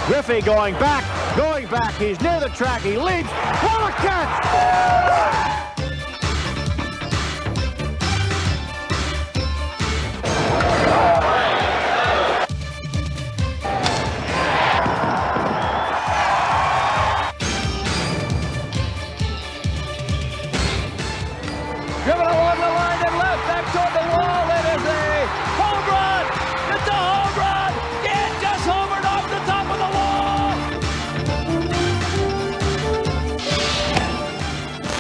Griffey going back. He's near the track. He leaps. What a catch! Driven along the line and left back toward the wall. It is a home run. It's a home run. It just homered off the top of the wall.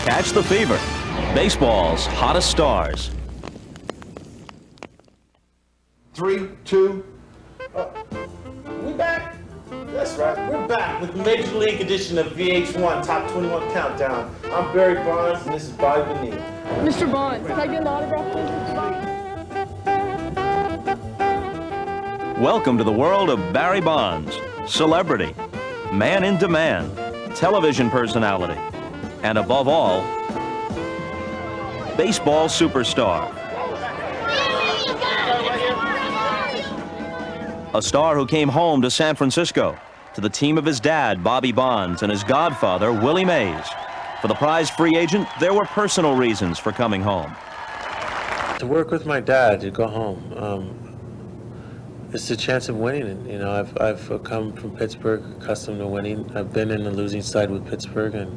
Catch the fever. Baseball's hottest stars. 3, 2. We back. That's right. We're back with the Major League edition of VH1 Top 21 Countdown. I'm Barry Bonds, and this is Bobby Bonilla. Mr. Bonds, can I get an autograph, please? Welcome to the world of Barry Bonds, celebrity, man in demand, television personality, and above all, baseball superstar. A star who came home to San Francisco, to the team of his dad, Bobby Bonds, and his godfather, Willie Mays. For the prize free agent, there were personal reasons for coming home. To work with my dad, to go home, it's a chance of winning. And, you know, I've come from Pittsburgh, accustomed to winning. I've been in the losing side with Pittsburgh, and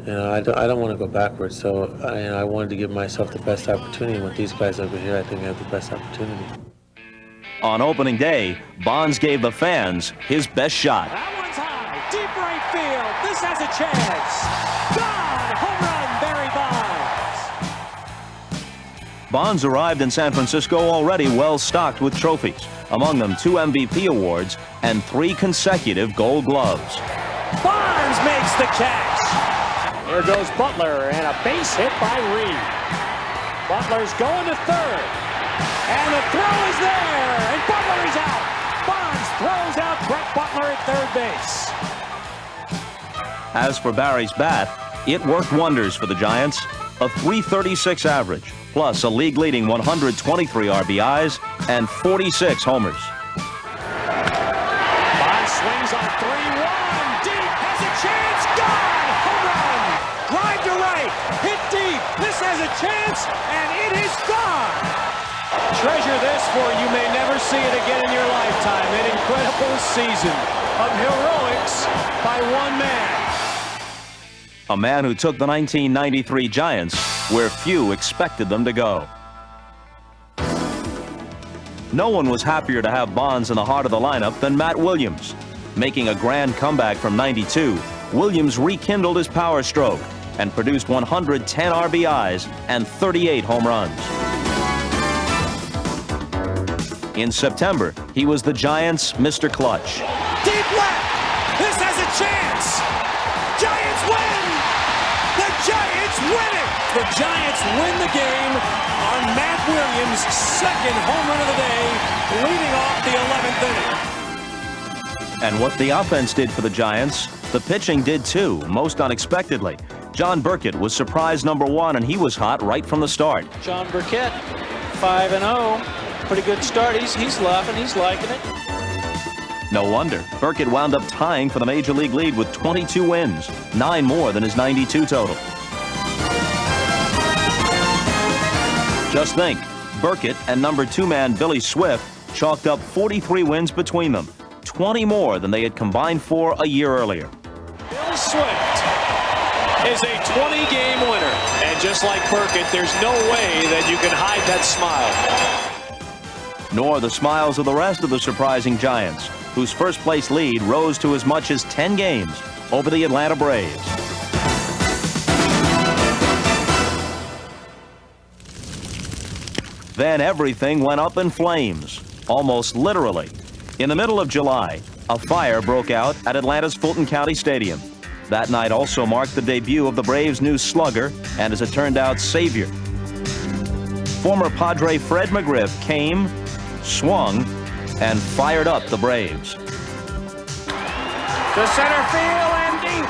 you know, I don't want to go backwards. So I wanted to give myself the best opportunity. With these guys over here, I think I have the best opportunity. On opening day, Bonds gave the fans his best shot. That one's high, deep right field. This has a chance. Gone! Home run, Barry Bonds. Bonds arrived in San Francisco already well-stocked with trophies, among them 2 MVP awards and 3 consecutive Gold Gloves. Bonds makes the catch. Here goes Butler, and a base hit by Reed. Butler's going to third. And the throw is there, and Butler is out. Bonds throws out Brett Butler at third base. As for Barry's bat, it worked wonders for the Giants. A .336 average, plus a league-leading 123 RBIs and 46 homers. Bonds swings on 3-1. Deep, has a chance. Gone! Home run! Drive to right, hit deep. This has a chance, and it is gone! Treasure this, for you may never see it again in your lifetime. An incredible season of heroics by one man. A man who took the 1993 Giants where few expected them to go. No one was happier to have Bonds in the heart of the lineup than Matt Williams. Making a grand comeback from '92, Williams rekindled his power stroke and produced 110 RBIs and 38 home runs. In September, he was the Giants' Mr. Clutch. Deep left. This has a chance. Giants win. The Giants win it. The Giants win the game on Matt Williams' second home run of the day, leading off the 11th inning. And what the offense did for the Giants, the pitching did too, most unexpectedly. John Burkett was surprise #1, and he was hot right from the start. John Burkett, 5-0. Pretty good start. He's laughing. He's liking it. No wonder. Burkett wound up tying for the Major League lead with 22 wins, 9 more than his '92 total. Just think, Burkett and #2 man Billy Swift chalked up 43 wins between them, 20 more than they had combined for a year earlier. Bill Swift is a 20-game winner. And just like Burkett, there's no way that you can hide that smile. Nor the smiles of the rest of the surprising Giants, whose first-place lead rose to as much as 10 games over the Atlanta Braves. Then everything went up in flames, almost literally. In the middle of July, a fire broke out at Atlanta's Fulton County Stadium. That night also marked the debut of the Braves' new slugger, and as it turned out, savior. Former Padre Fred McGriff came, swung, and fired up the Braves. To center field and deep.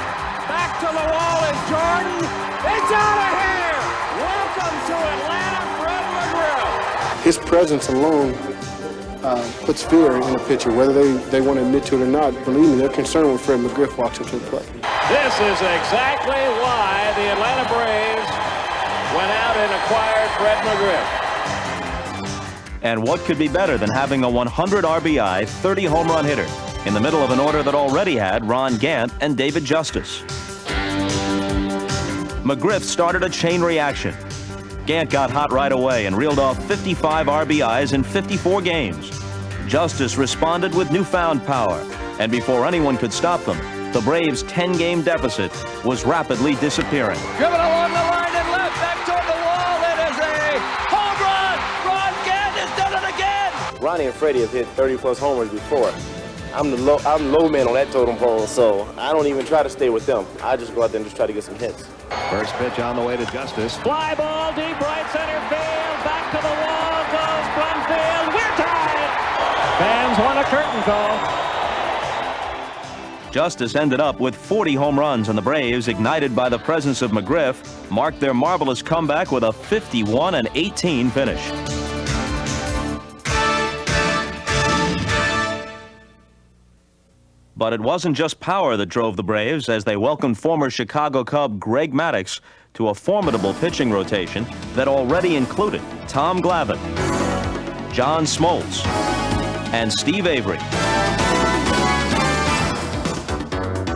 Back to the wall is Jordan. It's out of here. Welcome to Atlanta, Fred McGriff. His presence alone puts fear in the pitcher, whether they want to admit to it or not. Believe me, they're concerned when Fred McGriff walks into the plate. This is exactly why the Atlanta Braves went out and acquired Fred McGriff. And what could be better than having a 100 RBI, 30 home run hitter in the middle of an order that already had Ron Gant and David Justice? McGriff started a chain reaction. Gant got hot right away and reeled off 55 RBIs in 54 games. Justice responded with newfound power, and before anyone could stop them, the Braves' 10-game deficit was rapidly disappearing. Driven along the line and left, back toward the wall. It is a home run. Ron Gant has done it again. Ronnie and Freddie have hit 30-plus homers before. I'm low man on that totem pole, so I don't even try to stay with them. I just go out there and just try to get some hits. First pitch on the way to Justice. Fly ball, deep right center field. Back to the wall goes Brumfield. We're tied. Fans want a curtain call. Justice ended up with 40 home runs, and the Braves, ignited by the presence of McGriff, marked their marvelous comeback with a 51-18 finish. But it wasn't just power that drove the Braves as they welcomed former Chicago Cub Greg Maddux to a formidable pitching rotation that already included Tom Glavine, John Smoltz, and Steve Avery.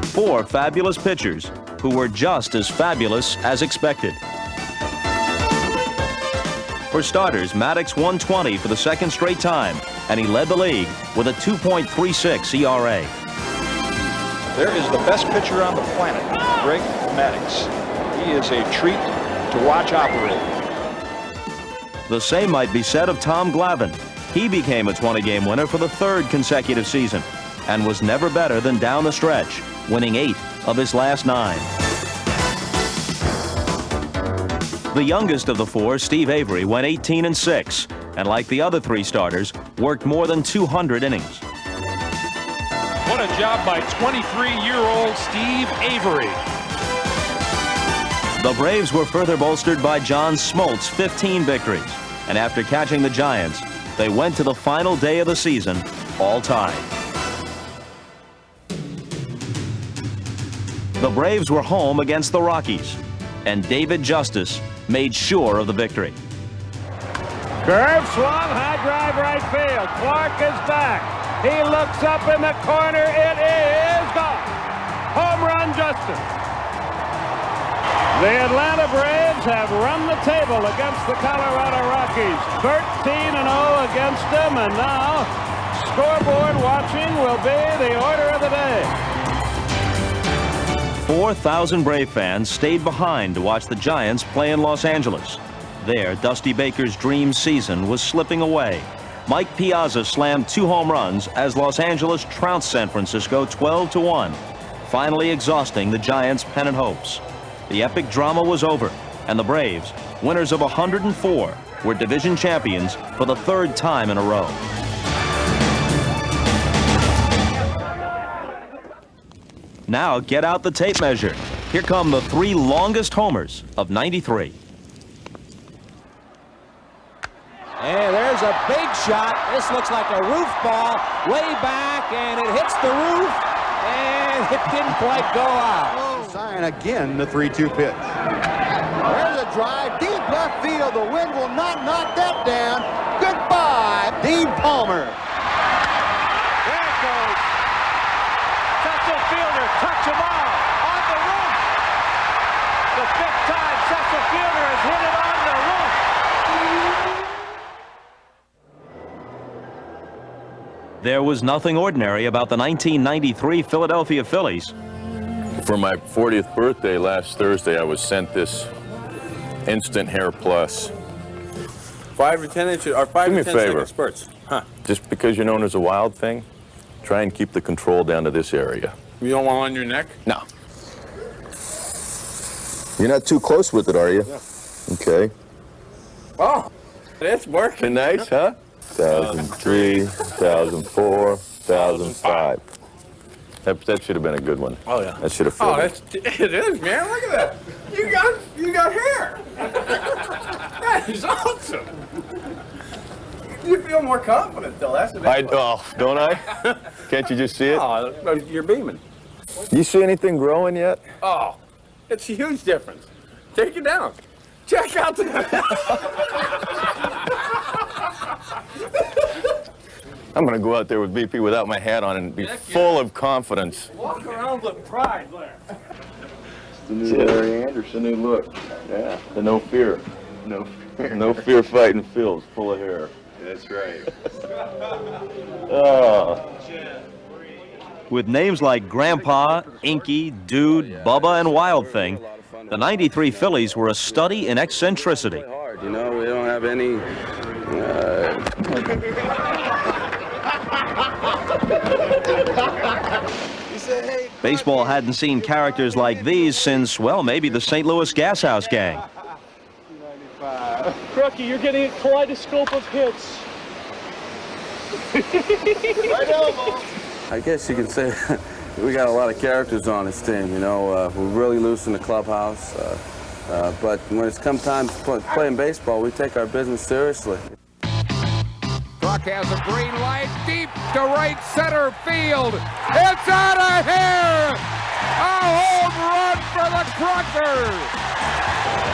4 fabulous pitchers who were just as fabulous as expected. For starters, Maddux won 20 for the second straight time, and he led the league with a 2.36 ERA. There is the best pitcher on the planet, Greg Maddux. He is a treat to watch operate. The same might be said of Tom Glavine. He became a 20-game winner for the 3rd consecutive season and was never better than down the stretch, winning 8 of his last 9. The youngest of the 4, Steve Avery, went 18-6, and like the other 3 starters, worked more than 200 innings. What a job by 23-year-old Steve Avery. The Braves were further bolstered by John Smoltz's 15 victories, and after catching the Giants, they went to the final day of the season all tied. The Braves were home against the Rockies, and David Justice made sure of the victory. Curve swung, high drive right field. Clark is back. He looks up in the corner. It is gone. Home run, Justice. The Atlanta Braves have run the table against the Colorado Rockies. 13-0 against them, and now scoreboard watching will be the order of the day. 4,000 Brave fans stayed behind to watch the Giants play in Los Angeles. There, Dusty Baker's dream season was slipping away. Mike Piazza slammed 2 home runs as Los Angeles trounced San Francisco 12-1, finally exhausting the Giants' pennant hopes. The epic drama was over, and the Braves, winners of 104, were division champions for the 3rd time in a row. Now get out the tape measure. Here come the 3 longest homers of '93. And there's a big shot. This looks like a roof ball way back, and it hits the roof, and it didn't quite go out. Sign again the 3-2 pitch. There's a drive deep left field. The wind will not knock that down. Goodbye, Dean Palmer. There it goes. Cecil Fielder touch them all on the roof. The 5th time Cecil Fielder has hit it on the roof. There was nothing ordinary about the 1993 Philadelphia Phillies. For my 40th birthday last Thursday, I was sent this Instant Hair Plus. 5 to 10 inches, or 5 to 10 second spurts. Huh. Just because you're known as a wild thing, try and keep the control down to this area. You don't want on your neck? No. You're not too close with it, are you? Yeah. Okay. Oh, it's working. Nice, huh? 2003, 2004, 2005. That should have been a good one. Oh yeah. That should have filled it is, man. Look at that. You got hair. That is awesome. You feel more confident, though. That's the big part. Don't I? Can't you just see it? Oh, you're beaming. You see anything growing yet? Oh, it's a huge difference. Take it down. Check out the... I'm going to go out there with BP without my hat on and be full of confidence. Walk around with pride there. The new Larry Anderson, new look. Yeah, the no fear. No fear. No fear fighting Phil's full of hair. That's right. With names like Grandpa, Inky, Dude, Bubba, and Wild Thing, the '93 Phillies were a study in eccentricity. You know, we don't have any... Baseball hadn't seen characters like these since, well, maybe the St. Louis Gas House Gang. Crookie, you're getting a kaleidoscope of hits. I guess you can say we got a lot of characters on this team, you know. We're really loose in the clubhouse. But when it's come time to playing baseball, we take our business seriously. Truck has a green light deep to right center field. It's out of here! A home run for the Truckers!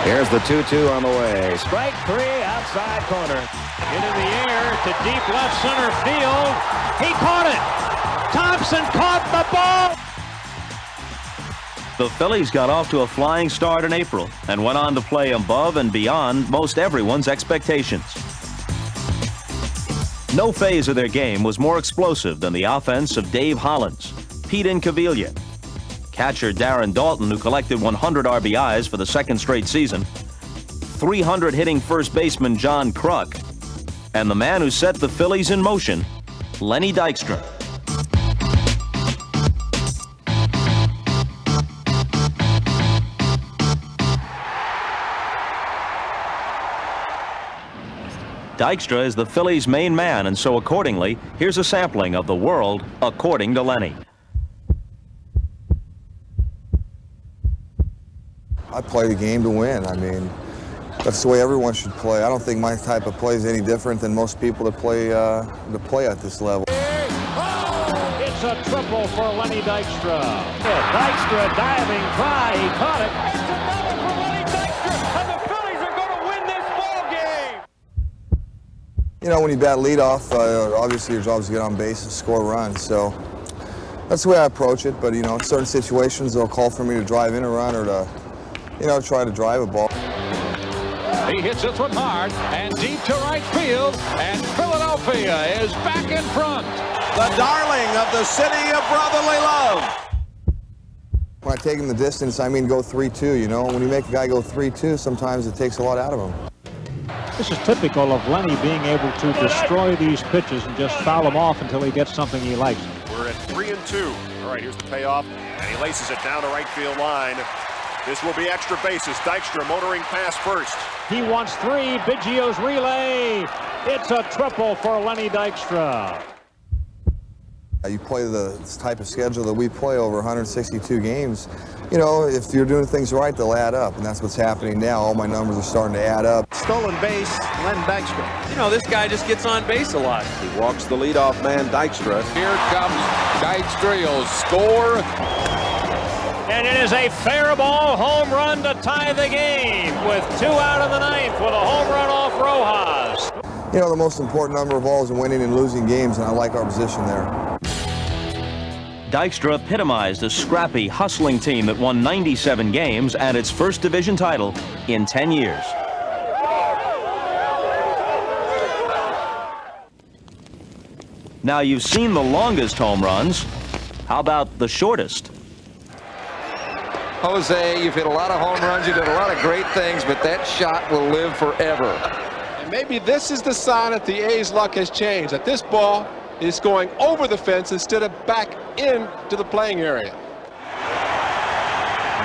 Here's the 2-2 on the way. Strike three, outside corner. Into the air to deep left center field. He caught it. Thompson caught the ball. The Phillies got off to a flying start in April and went on to play above and beyond most everyone's expectations. No phase of their game was more explosive than the offense of Dave Hollins, Pete Incaviglia, catcher Darren Daulton, who collected 100 RBIs for the second straight season, 300 hitting first baseman John Kruk, and the man who set the Phillies in motion, Lenny Dykstra. Dykstra is the Phillies' main man, and so accordingly, here's a sampling of the world according to Lenny. I play the game to win. I mean, that's the way everyone should play. I don't think my type of play is any different than most people that play at this level. It's a triple for Lenny Dykstra. Dykstra diving try. He caught it. It's another for Lenny Dykstra, and the Phillies are going to win this ball game. You know, when you bat leadoff, obviously your job is to get on base and score runs. So that's the way I approach it. But, you know, in certain situations, they'll call for me to drive in a run or to, you know, try to drive a ball. He hits this one hard and deep to right field, and Philadelphia is back in front. The darling of the city of brotherly love. When I take him the distance, I mean go 3-2, you know. When you make a guy go 3-2, sometimes it takes a lot out of him. This is typical of Lenny being able to destroy these pitches and just foul them off until he gets something he likes. We're at 3-2. All right, here's the payoff, and he laces it down to right field line. This will be extra bases. Dykstra motoring past first. He wants three. Biggio's relay. It's a triple for Lenny Dykstra. You play the type of schedule that we play over 162 games. You know, if you're doing things right, they'll add up, and that's what's happening now. All my numbers are starting to add up. Stolen base, Len Dykstra. You know, this guy just gets on base a lot. He walks the leadoff man, Dykstra. Here comes Dykstra. He'll score. And it is a fair ball home run to tie the game with 2 out of the 9th with a home run off Rojas. You know, the most important number of all is winning and losing games, and I like our position there. Dykstra epitomized a scrappy, hustling team that won 97 games and its first division title in 10 years. Now, you've seen the longest home runs. How about the shortest? Jose, you've hit a lot of home runs, you did a lot of great things, but that shot will live forever. And maybe this is the sign that the A's luck has changed, that this ball is going over the fence instead of back into the playing area.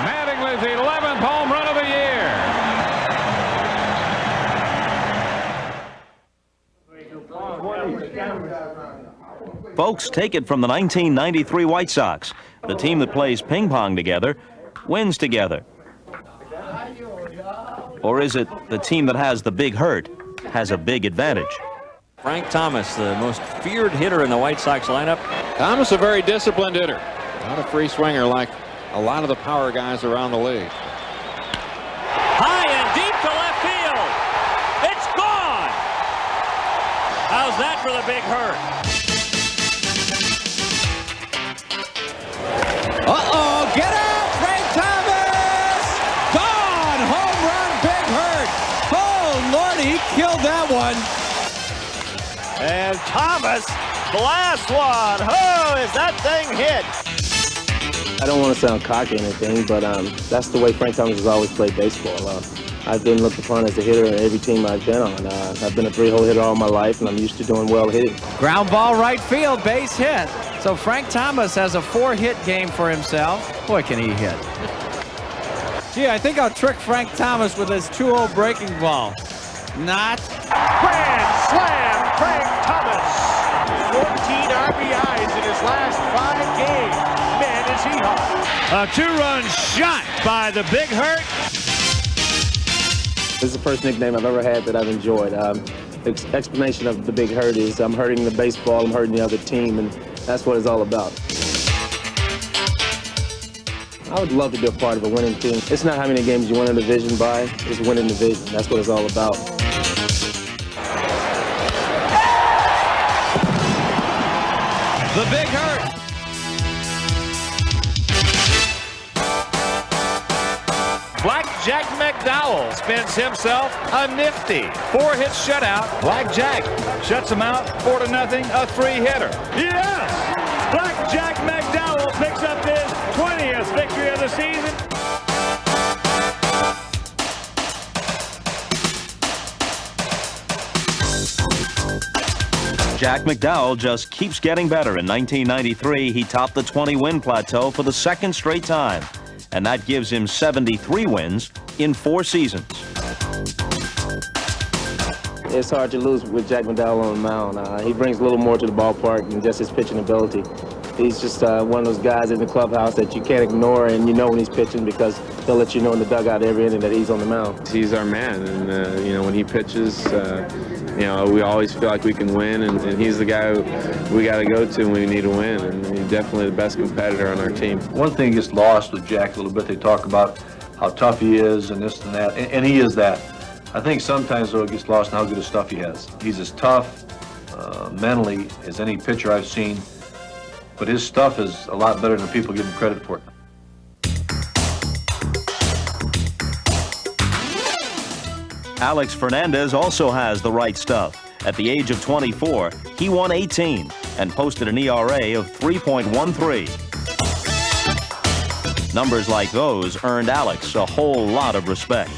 Mattingly's 11th home run of the year. Folks, take it from the 1993 White Sox. The team that plays ping pong together wins together. Or is it the team that has the big hurt has a big advantage? Frank Thomas, the most feared hitter in the White Sox lineup. Thomas, a very disciplined hitter. Not a free swinger like a lot of the power guys around the league. High and deep to left field. It's gone. How's that for the Big Hurt? Uh-oh, get out, Frank Thomas! Gone! Home run, Big Hurt! Oh, Lordy, he killed that one. And Thomas blasts one. Oh, is that thing hit? I don't want to sound cocky or anything, but that's the way Frank Thomas has always played baseball. I've been looked upon as a hitter in every team I've been on. I've been a three-hole hitter all my life, and I'm used to doing well hitting. Ground ball right field, base hit. So Frank Thomas has a 4-hit game for himself. Boy, can he hit. Gee, I think I'll trick Frank Thomas with his 2-0 breaking ball. Not. Grand slam, Frank Thomas. 14 RBIs in his last 5 games. Man, is he hot. A 2-run shot by the Big Hurt. This is the first nickname I've ever had that I've enjoyed. The explanation of the Big Hurt is I'm hurting the baseball, I'm hurting the other team, and that's what it's all about. I would love to be a part of a winning team. It's not how many games you win a division by, it's winning the division. That's what it's all about. The Big Hurt. Blackjack McDowell spins himself a nifty 4-hit shutout. Blackjack shuts him out 4-0, a 3-hitter. Yes! Blackjack McDowell picks up his 20th victory of the season. Jack McDowell just keeps getting better. In 1993, he topped the 20-win plateau for the second straight time, and that gives him 73 wins in 4 seasons. It's hard to lose with Jack McDowell on the mound. He brings a little more to the ballpark than just his pitching ability. He's just one of those guys in the clubhouse that you can't ignore, and you know when he's pitching because he'll let you know in the dugout every inning that he's on the mound. He's our man, and when he pitches, we always feel like we can win, and he's the guy we got to go to when we need to win, and he's definitely the best competitor on our team. One thing gets lost with Jack a little bit. They talk about how tough he is and this and that, and he is that. I think sometimes, though, it gets lost in how good a stuff he has. He's as tough mentally as any pitcher I've seen, but his stuff is a lot better than people give him credit for. Alex Fernandez also has the right stuff. At the age of 24, he won 18 and posted an ERA of 3.13. Numbers like those earned Alex a whole lot of respect.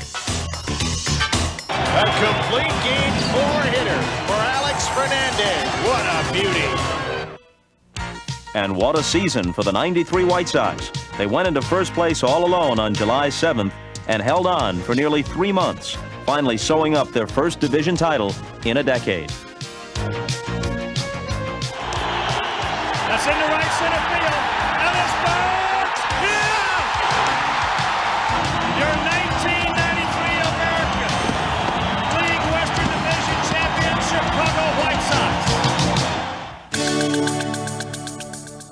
A complete game 4-hitter for Alex Fernandez. What a beauty. And what a season for the 93 White Sox. They went into first place all alone on July 7th and held on for nearly 3 months, finally sewing up their first division title in a decade. That's into right center field. Ellis Burks! Yeah! Your 1993 American League Western Division champion Chicago White Sox.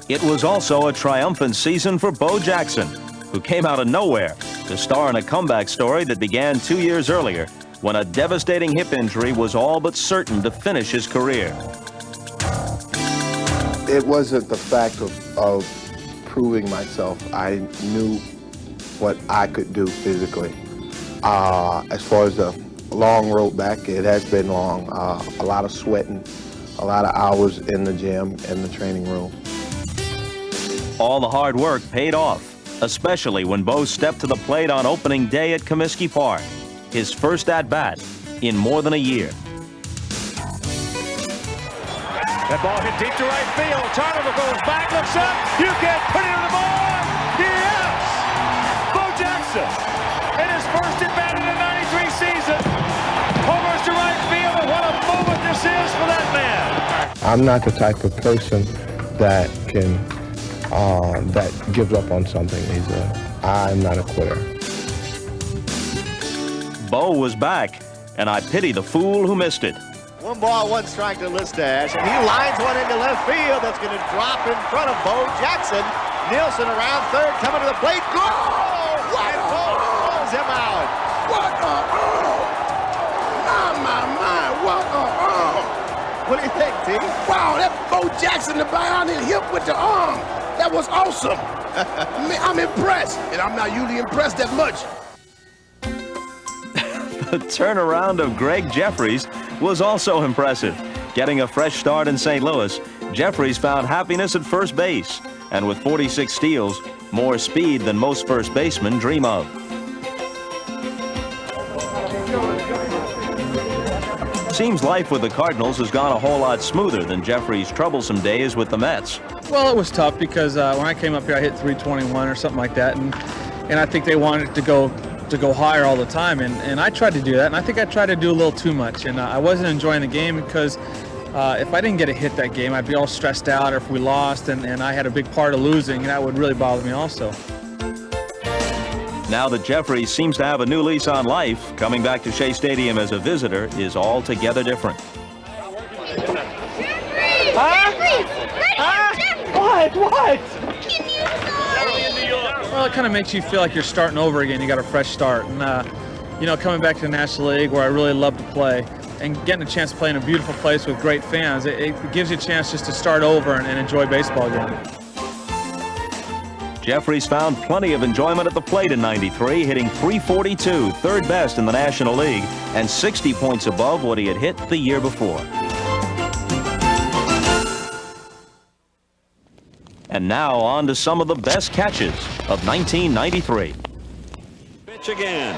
It was also a triumphant season for Bo Jackson, who came out of nowhere to star in a comeback story that began 2 years earlier when a devastating hip injury was all but certain to finish his career. It wasn't the fact of proving myself. I knew what I could do physically. As far as the long road back, it has been long. A lot of sweating, a lot of hours in the gym, in the training room. All the hard work paid off, especially when Bo stepped to the plate on opening day at Comiskey Park, his first at-bat in more than a year. That ball hit deep to right field. Tarnover goes back, looks up. You can put it on the ball. Yes! Bo Jackson, in his first at-bat in the 93 season, homers to right field, and what a moment this is for that man. I'm not the type of person that can that gives up on something. I'm not a quitter. Bo was back, and I pity the fool who missed it. 1 ball, 1 strike to Listash, and he lines one into left field that's going to drop in front of Bo Jackson. Nielsen around third, coming to the plate. Go! And Bo throws him out. What a my, what a What do you think, T? Wow, that Bo Jackson, the bound and hip with the arm. That was awesome. I'm impressed, and I'm not usually impressed that much. The turnaround of Greg Jeffries was also impressive. Getting a fresh start in St. Louis, Jeffries found happiness at first base, and with 46 steals, more speed than most first basemen dream of. Seems life with the Cardinals has gone a whole lot smoother than Jeffries' troublesome days with the Mets. Well, it was tough because when I came up here, I hit 321 or something like that, and I think they wanted to go higher all the time, and I tried to do that, and I think I tried to do a little too much, and I wasn't enjoying the game because if I didn't get a hit that game, I'd be all stressed out, or if we lost, and I had a big part of losing, and that would really bother me also. Now that Jeffries seems to have a new lease on life, coming back to Shea Stadium as a visitor is altogether different. What? Well, it kind of makes you feel like you're starting over again. You got a fresh start. And, coming back to the National League where I really love to play and getting a chance to play in a beautiful place with great fans, it gives you a chance just to start over and enjoy baseball again. Jeffries found plenty of enjoyment at the plate in '93, hitting .342, third best in the National League, and 60 points above what he had hit the year before. And now on to some of the best catches of 1993. Pitch again.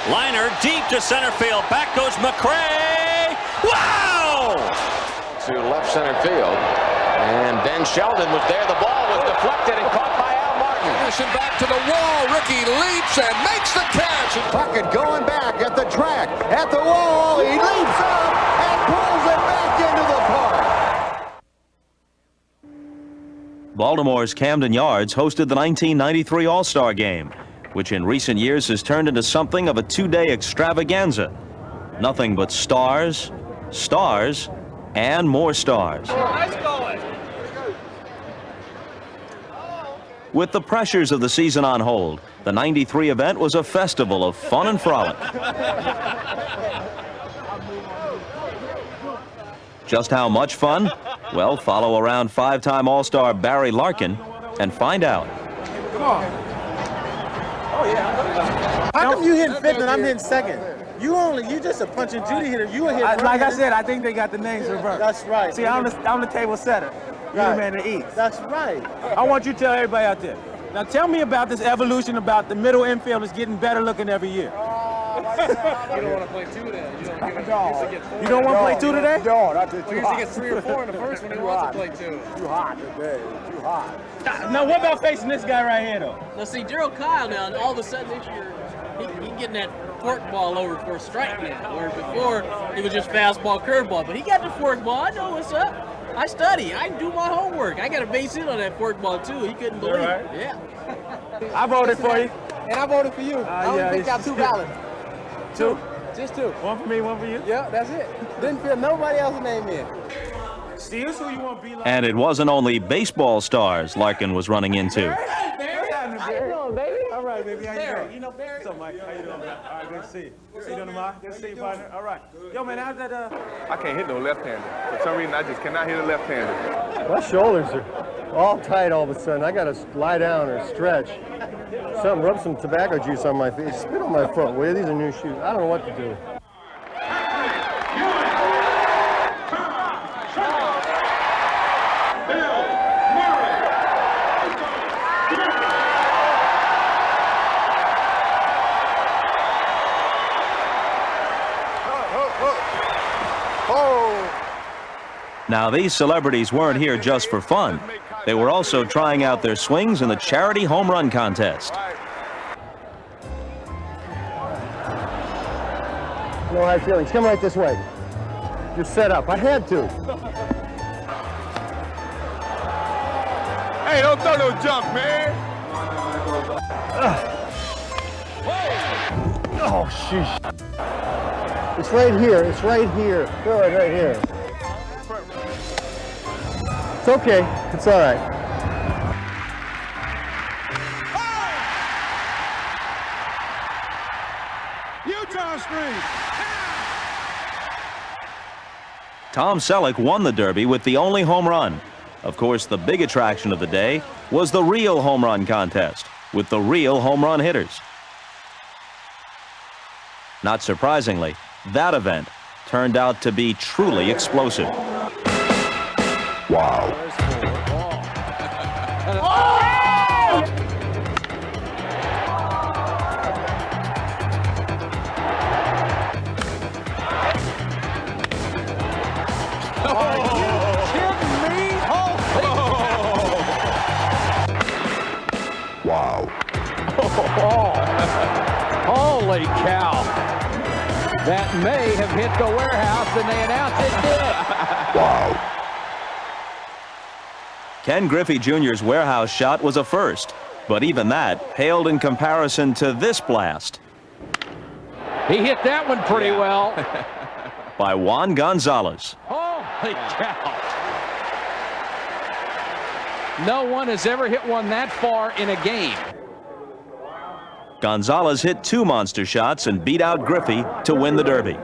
Liner deep to center field. Back goes McRae. Wow! To left center field. And Ben Sheldon was there. The ball was deflected and caught by Al Martin. Anderson back to the wall. Ricky leaps and makes the catch. Puckett going back at the track, at the wall. He leaps up and pulls it back into the park. Baltimore's Camden Yards hosted the 1993 All-Star Game, which in recent years has turned into something of a two-day extravaganza. Nothing but stars, stars, and more stars. With the pressures of the season on hold, the '93 event was a festival of fun and frolic. Just how much fun? Well, follow around five-time All-Star Barry Larkin and find out. Come on. Oh, yeah. How come you hitting fifth and I'm hitting second? You just a punch and Judy hitter. You a hitter. Like I said, I think they got the names reversed. That's right. See, I'm the table setter. You're the man in the East. That's right. I want you to tell everybody out there. Now tell me about this evolution about the middle infield is getting better looking every year. You don't want to play two then. You don't want to play two today? No, not today. Well, usually get 3 or 4 in the first one. He wants to play two. Too hot today. Too hot. Now what about facing this guy right here though? Now see, Daryl Kyle now, and all of a sudden this year, he getting that fork ball over for a strike now, where before it was just fastball, curveball. But he got the fork ball. I know what's up. I study. I do my homework. I got a base hit on that fork ball too. He couldn't believe it. Yeah. I voted for you. And I voted for you. I only picked out 2 ballots. 2? Just 2. One for me, one for you? Yeah, that's it. Didn't fill nobody else's name in. See, this who you want to be like. And it wasn't only baseball stars Larkin was running into. How you doing, baby? All right, baby. How you doing? You know Barry? What's up, Mike? How you doing, man? All right, good to see you. Good to see you, tomorrow. Good to see you, partner. All right. Yo, man, how's that? I can't hit no left-handed. For some reason, I just cannot hit a left-handed. My shoulders are all tight all of a sudden. I got to lie down or stretch. Something, rub some tobacco juice on my face. Spit on my foot. Well, these are new shoes. I don't know what to do. Now, these celebrities weren't here just for fun. They were also trying out their swings in the charity home run contest. No hard feelings. Come right this way. Just set up. I had to. Hey, don't throw no junk, man. Oh, sheesh. It's right here. It's right here. Throw it right here. It's okay. It's all right. Utah Street. Tom Selleck won the Derby with the only home run. Of course, the big attraction of the day was the real home run contest with the real home run hitters. Not surprisingly, that event turned out to be truly explosive. Wow. Wow. Holy cow. That may have hit the warehouse, and they announced it did. Wow. Ken Griffey Jr.'s warehouse shot was a first, but even that paled in comparison to this blast. He hit that one pretty well. By Juan Gonzalez. Holy cow. No one has ever hit one that far in a game. Gonzalez hit 2 monster shots and beat out Griffey to win the Derby.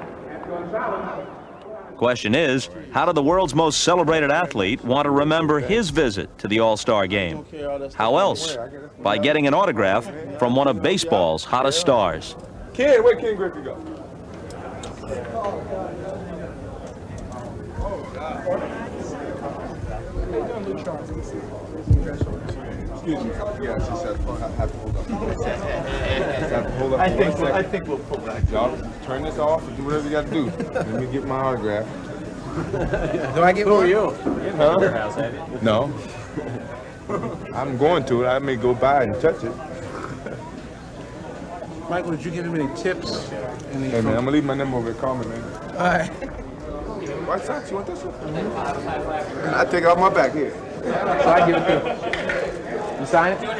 Question is, how did the world's most celebrated athlete want to remember his visit to the All-Star game? How else? By getting an autograph from one of baseball's hottest stars. Kid, where Ken Griffey go? Excuse me. Yeah, she said I have to hold up. I think we'll pull back. Y'all turn this off and do whatever you got to do. Let me get my autograph. Do I get one? You? Huh? No. I'm going to it. I may go by and touch it. Michael, did you give him any tips? Hey, man, I'm going to leave my number over at Carmen, man. All right. White Sox, you want this one? I take it off my back here. So I give it to you. You sign it? Yeah.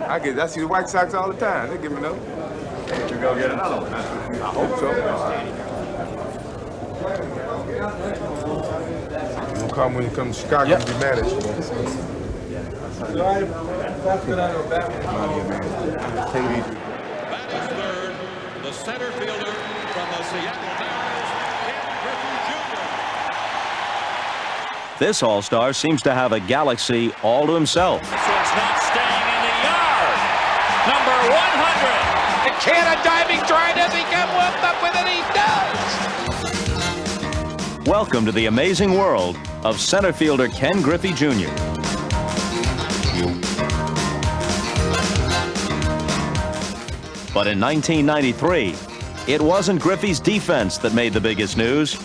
I see the White Sox all the time. They give me those. You go get another one. I hope so. You don't come when you come to Chicago and be mad at you. Take it easy. That is third, the center fielder from the Seattle Mariners, Ken Griffey Jr. This All-Star seems to have a galaxy all to himself. This one's not staying in the yard. Number 100. And can a diving try? Does he come up with it? He does. Welcome to the amazing world of center fielder Ken Griffey Jr. But in 1993, it wasn't Griffey's defense that made the biggest news.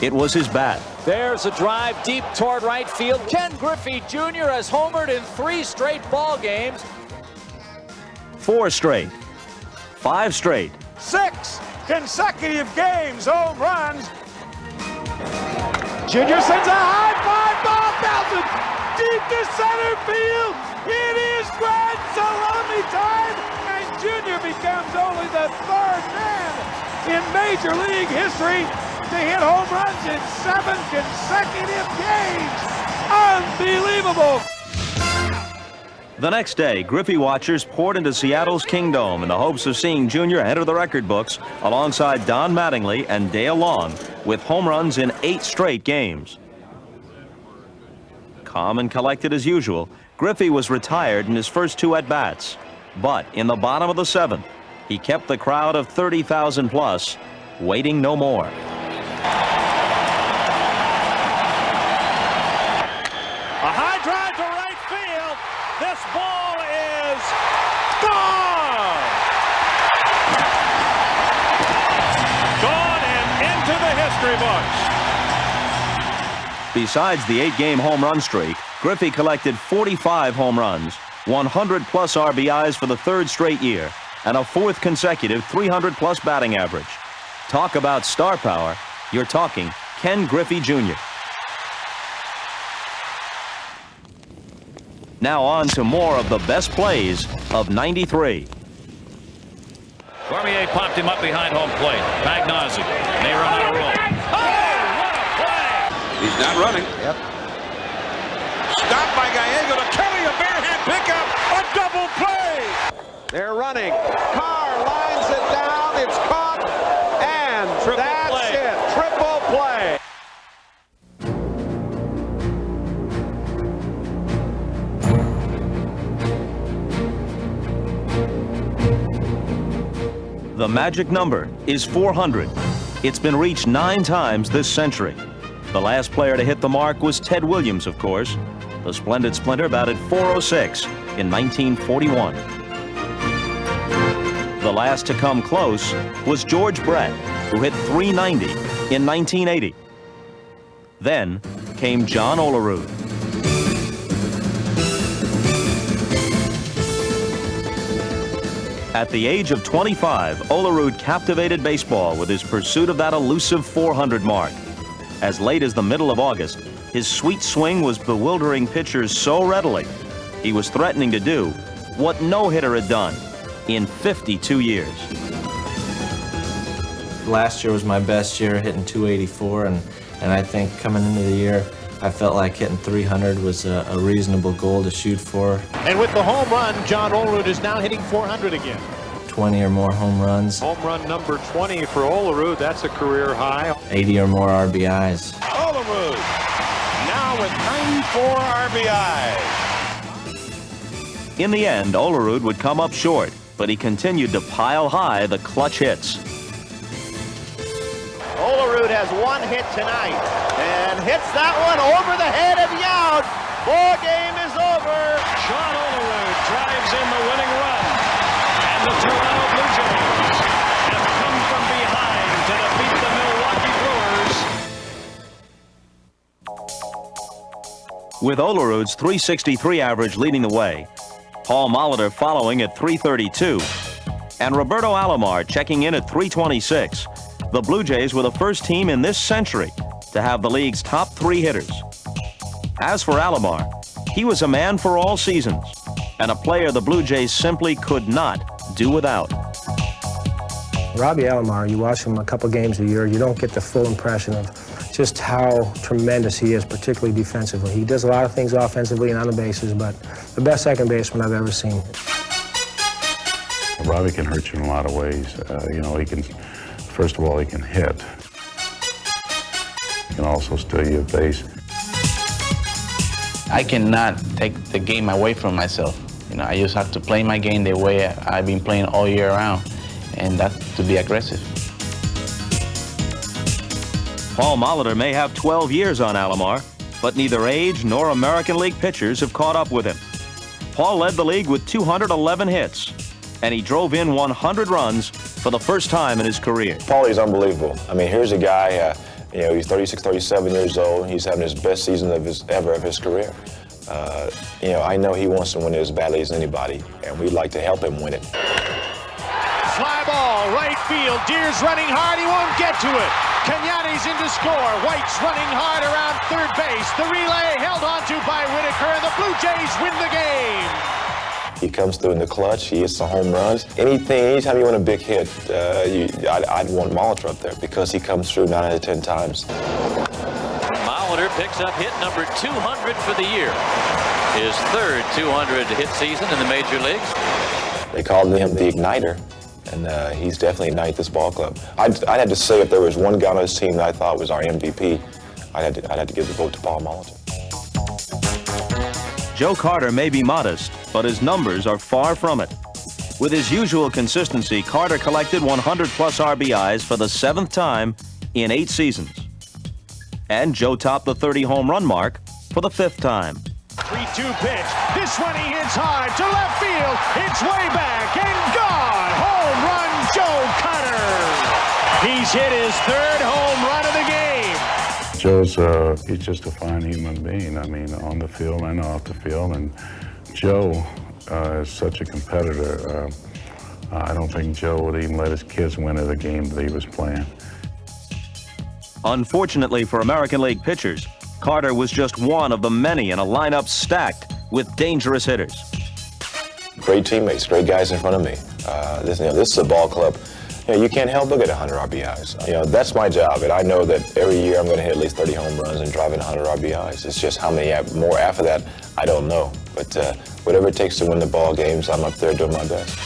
It was his bat. There's a drive deep toward right field. Ken Griffey Jr. has homered in 3 straight ball games. 4 straight. 5 straight. 6 consecutive games, home runs. Junior sends a high fly ball, Nelson, deep to center field. It is grand salami time, and Junior becomes only the 3rd man in Major League history to hit home runs in 7 consecutive games. Unbelievable. The next day, Griffey watchers poured into Seattle's Kingdome in the hopes of seeing Jr. enter the record books alongside Don Mattingly and Dale Long with home runs in 8 straight games. Calm and collected as usual, Griffey was retired in his first 2 at-bats. But in the bottom of the 7th, he kept the crowd of 30,000 plus waiting no more. A high drive to right field. This ball is gone. Gone and into the history books. Besides the 8-game home run streak, Griffey collected 45 home runs, 100-plus RBIs for the 3rd straight year, and a 4th consecutive 300-plus batting average. Talk about star power. You're talking Ken Griffey Jr. Now on to more of the best plays of '93. Cormier popped him up behind home plate. Magnozzi. They run on a roll. Oh, what a play! He's not running. Yep. Stopped by Gallego to Kelly, a barehand pickup, a double play! They're running. Carr lines it down. It's caught. And that's it. Triple play. The magic number is 400. It's been reached 9 times this century. The last player to hit the mark was Ted Williams, of course. The splendid splinter batted .406 in 1941. The last to come close was George Brett, who hit .390 in 1980. Then came John Olerud. At the age of 25, Olerud captivated baseball with his pursuit of that elusive 400 mark. As late as the middle of August, his sweet swing was bewildering pitchers so readily, he was threatening to do what no hitter had done in 52 years. Last year was my best year, hitting .284, and I think coming into the year, I felt like hitting .300 was a reasonable goal to shoot for. And with the home run, John Olerud is now hitting .400 again. 20 or more home runs. Home run number 20 for Olerud. That's a career high. 80 or more RBIs. Olerud now with 94 RBIs. In the end, Olerud would come up short, but he continued to pile high the clutch hits. Olerud has one hit tonight and hits that one over the head of Yount. Ball game is over. John Olerud drives in the winning run. And the Toronto Blue Jays have come from behind to defeat the Milwaukee Brewers. With Olerud's .363 average leading the way, Paul Molitor following at .332, and Roberto Alomar checking in at .326, the Blue Jays were the first team in this century to have the league's top 3 hitters. As for Alomar, he was a man for all seasons, and a player the Blue Jays simply could not do without. Robbie Alomar, you watch him a couple games a year, you don't get the full impression of just how tremendous he is, particularly defensively. He does a lot of things offensively and on the bases, but the best second baseman I've ever seen. Robbie can hurt you in a lot of ways. He can, first of all, he can hit. He can also steal you a base. I cannot take the game away from myself. I just have to play my game the way I've been playing all year round, and that's to be aggressive. Paul Molitor may have 12 years on Alomar, but neither age nor American League pitchers have caught up with him. Paul led the league with 211 hits, and he drove in 100 runs for the first time in his career. Paulie's unbelievable. I mean, here's a guy, he's 36, 37 years old. He's having his best season of his career. I know he wants to win it as badly as anybody, and we'd like to help him win it. Fly ball, right field. Deers running hard. He won't get to it. Kenyani's in to score. White's running hard around third base. The relay held onto by Whitaker, and the Blue Jays win the game. He comes through in the clutch. He hits the home runs. Anytime you want a big hit, I'd want Molitor up there because he comes through 9 out of 10 times. Molitor picks up hit number 200 for the year. His third 200 hit season in the major leagues. They called him the Igniter, and he's definitely ignited this ball club. I'd have to say if there was one guy on this team that I thought was our MVP, I'd have to give the vote to Paul Molitor. Joe Carter may be modest, but his numbers are far from it. With his usual consistency, Carter collected 100-plus RBIs for the 7th time in 8 seasons. And Joe topped the 30-home run mark for the 5th time. 3-2 pitch. This one he hits hard to left field. It's way back and gone. Home run, Joe Carter. He's hit his 3rd home run of the game. Joe's he's just a fine human being. I mean, on the field and off the field. And Joe is such a competitor. I don't think Joe would even let his kids win at a game that he was playing. Unfortunately for American League pitchers, Carter was just one of the many in a lineup stacked with dangerous hitters. Great teammates, great guys in front of me. This is a ball club. You can't help but get 100 RBIs. That's my job, and I know that every year I'm going to hit at least 30 home runs and drive in 100 RBIs. It's just how many more after that, I don't know. But whatever it takes to win the ball games, I'm up there doing my best.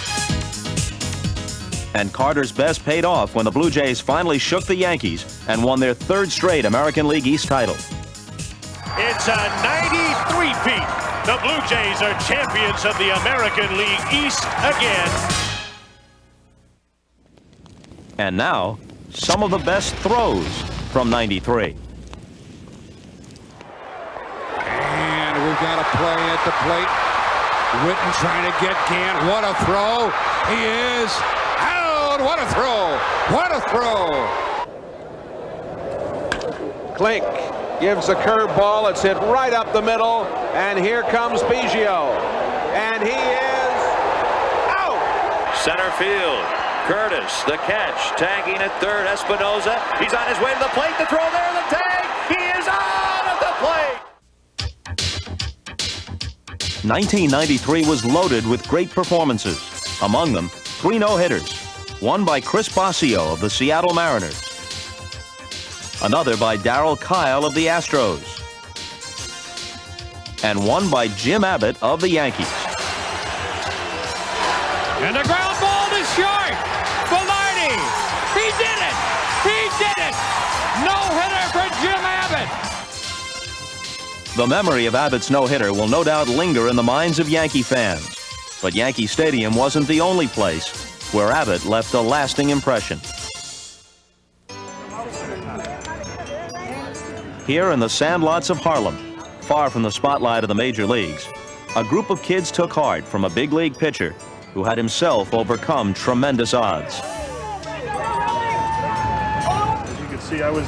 And Carter's best paid off when the Blue Jays finally shook the Yankees and won their third straight American League East title. It's a 93-peat. The Blue Jays are champions of the American League East again. And now, some of the best throws from '93. And we've got a play at the plate. Witten trying to get Gant. What a throw. He is out. What a throw. What a throw. Klink gives a curveball. It's hit right up the middle. And here comes Biggio. And he is out. Center field. Curtis, the catch, tagging at third. Espinosa, he's on his way to the plate. The throw there, the tag. He is out of the plate. 1993 was loaded with great performances. Among them, 3 no-hitters. One by Chris Bosio of the Seattle Mariners. Another by Darryl Kyle of the Astros. And one by Jim Abbott of the Yankees. And the ground ball is short. Velarde, he did it! He did it! No-hitter for Jim Abbott! The memory of Abbott's no-hitter will no doubt linger in the minds of Yankee fans. But Yankee Stadium wasn't the only place where Abbott left a lasting impression. Here in the sandlots of Harlem, far from the spotlight of the major leagues, a group of kids took heart from a big league pitcher who had himself overcome tremendous odds. As you can see, I was,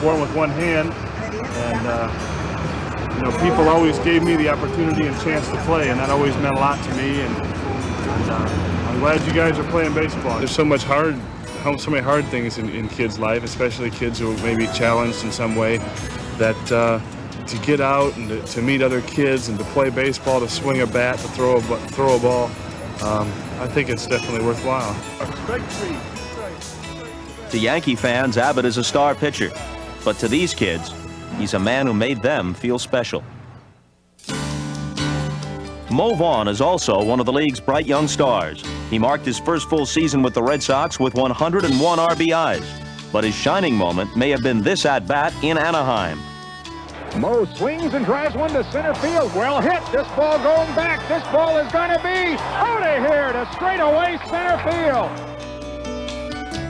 born with one hand, and people always gave me the opportunity and chance to play, and that always meant a lot to me. And I'm glad you guys are playing baseball. There's so many hard things in kids' life, especially kids who may be challenged in some way, that to get out and to meet other kids and to play baseball, to swing a bat, to throw a ball. I think it's definitely worthwhile. To Yankee fans, Abbott is a star pitcher. But to these kids, he's a man who made them feel special. Mo Vaughn is also one of the league's bright young stars. He marked his first full season with the Red Sox with 101 RBIs. But his shining moment may have been this at-bat in Anaheim. Mo swings and drives one to center field. Well hit. This ball going back. This ball is going to be out of here to straightaway center field.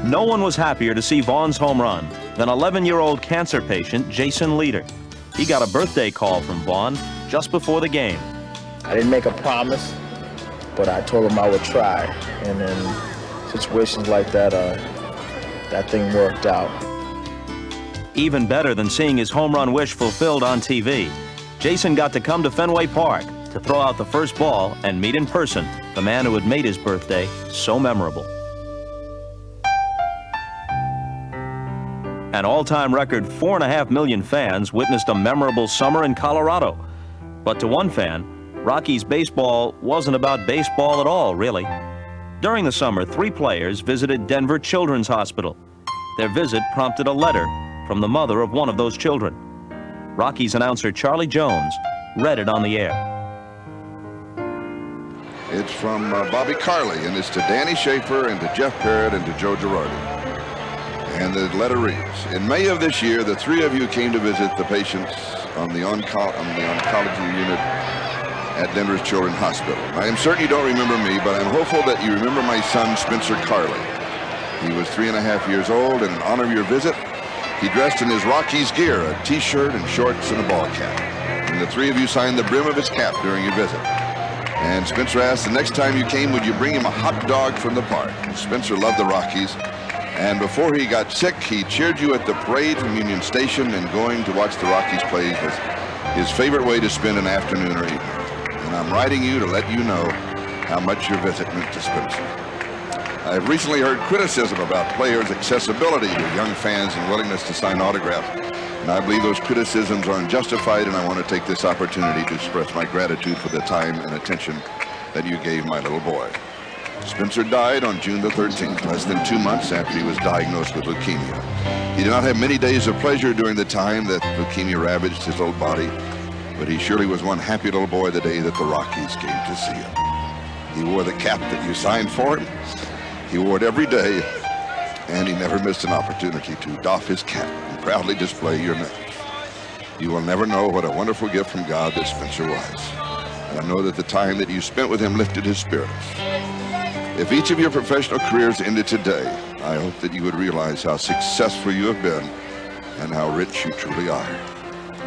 No one was happier to see Vaughn's home run than 11-year-old cancer patient Jason Leader. He got a birthday call from Vaughn just before the game. I didn't make a promise, but I told him I would try. And in situations like that, that thing worked out. Even better than seeing his home run wish fulfilled on TV, Jason got to come to Fenway Park to throw out the first ball and meet in person the man who had made his birthday so memorable. An all-time record 4.5 million fans witnessed a memorable summer in Colorado. But to one fan, Rockies baseball wasn't about baseball at all, really. During the summer, 3 players visited Denver Children's Hospital. Their visit prompted a letter from the mother of one of those children. Rockies announcer Charlie Jones read it on the air. It's from Bobby Carley, and it's to Danny Schaefer and to Jeff Parrott and to Joe Girardi. And the letter reads, in May of this year, the 3 of you came to visit the patients on the oncology unit at Denver's Children's Hospital. I am certain you don't remember me, but I'm hopeful that you remember my son, Spencer Carley. He was 3.5 years old, and in honor of your visit, he dressed in his Rockies gear, a t-shirt and shorts and a ball cap. And the 3 of you signed the brim of his cap during your visit. And Spencer asked, the next time you came, would you bring him a hot dog from the park? And Spencer loved the Rockies. And before he got sick, he cheered you at the parade from Union Station, and going to watch the Rockies play was his favorite way to spend an afternoon or evening. And I'm writing you to let you know how much your visit meant to Spencer. I've recently heard criticism about players' accessibility to young fans and willingness to sign autographs. And I believe those criticisms are unjustified, and I want to take this opportunity to express my gratitude for the time and attention that you gave my little boy. Spencer died on June the 13th, less than 2 months after he was diagnosed with leukemia. He did not have many days of pleasure during the time that leukemia ravaged his little body, but he surely was one happy little boy the day that the Rockies came to see him. He wore the cap that you signed for him. He wore it every day, and he never missed an opportunity to doff his cap and proudly display your name. You will never know what a wonderful gift from God that Spencer was. And I know that the time that you spent with him lifted his spirits. If each of your professional careers ended today, I hope that you would realize how successful you have been and how rich you truly are.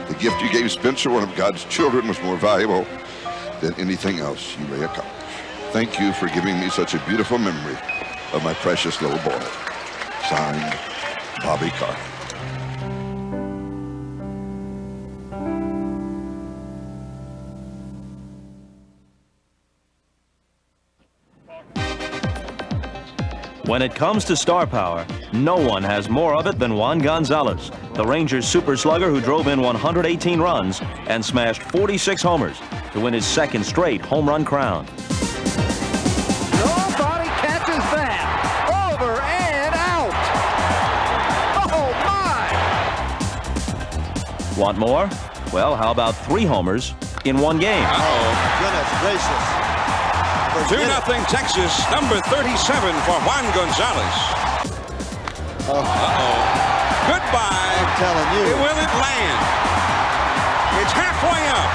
The gift you gave Spencer, one of God's children, was more valuable than anything else you may accomplish. Thank you for giving me such a beautiful memory of my precious little boy. Signed, Bobby Carter. When it comes to star power, no one has more of it than Juan Gonzalez, the Rangers super slugger who drove in 118 runs and smashed 46 homers to win his second straight home run crown. Nobody catches that. Over and out. Oh, my. Want more? Well, how about 3 homers in one game? Oh, goodness gracious. 2-0 Texas, number 37 for Juan Gonzalez. Goodbye. I'm telling you. Will it land? It's halfway up.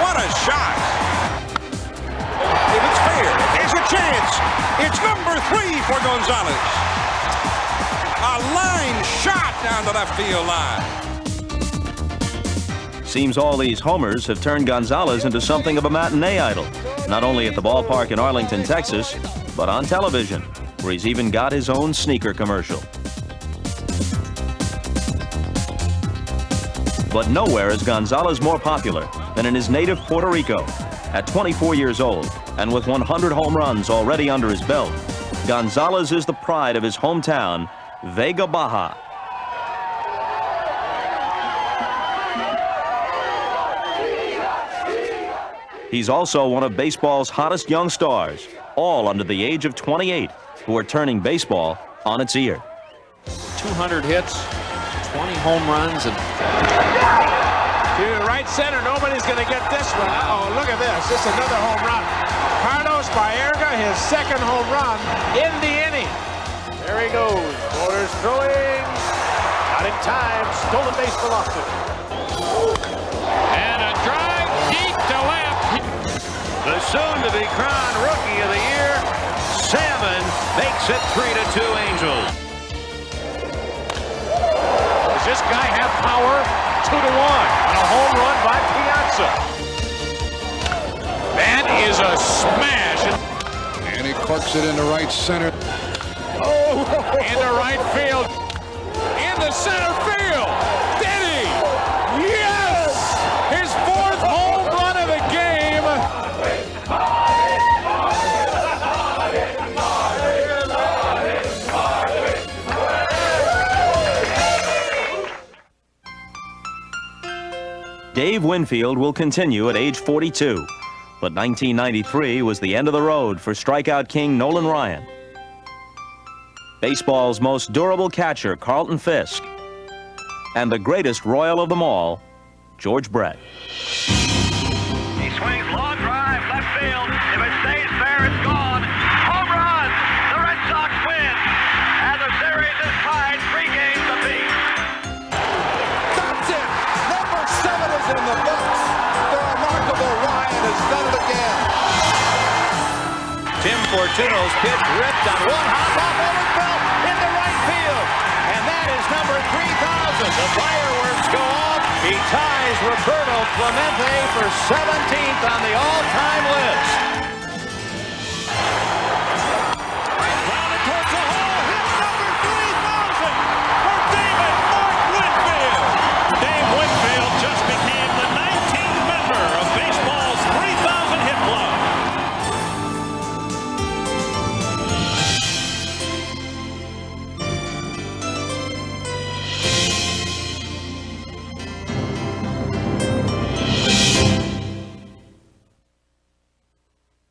What a shot. If it's fair, there's a chance. It's number 3 for Gonzalez. A line shot down the left field line. Seems all these homers have turned Gonzalez into something of a matinee idol, not only at the ballpark in Arlington, Texas, but on television, where he's even got his own sneaker commercial. But nowhere is Gonzalez more popular than in his native Puerto Rico. At 24 years old, and with 100 home runs already under his belt, Gonzalez is the pride of his hometown, Vega Baja. He's also one of baseball's hottest young stars, all under the age of 28, who are turning baseball on its ear. 200 hits, 20 home runs, and To right center, nobody's going to get this one. Uh-oh, look at this. This is another home run. Carlos Baerga, his second home run in the inning. There he goes. Borders throwing. Not in time. Stolen base velocity. And a drive deep to left. The soon-to-be crowned Rookie of the Year, Salmon, makes it 3-2 Angels. Does this guy have power? 2-1 on a home run by Piazza. That is a smash. And he corks it into right center. Oh, into right field. Into center field. Did he? Yes! His 4th home run of the game. Dave Winfield will continue at age 42, but 1993 was the end of the road for strikeout king Nolan Ryan. Baseball's most durable catcher, Carlton Fisk, and the greatest Royal of them all, George Brett. He swings, long drive, left field. If it stays fair, it's gone. Home run! The Red Sox win, and the series is tied 3 games apiece. That's it. Number 7 is in the books. The remarkable Ryan has done it again. Tim Fortuno's pitch ripped on one hop off over the belt into right field. And that is number 3,000. The fireworks go off. He ties Roberto Clemente for 17th on the all-time list.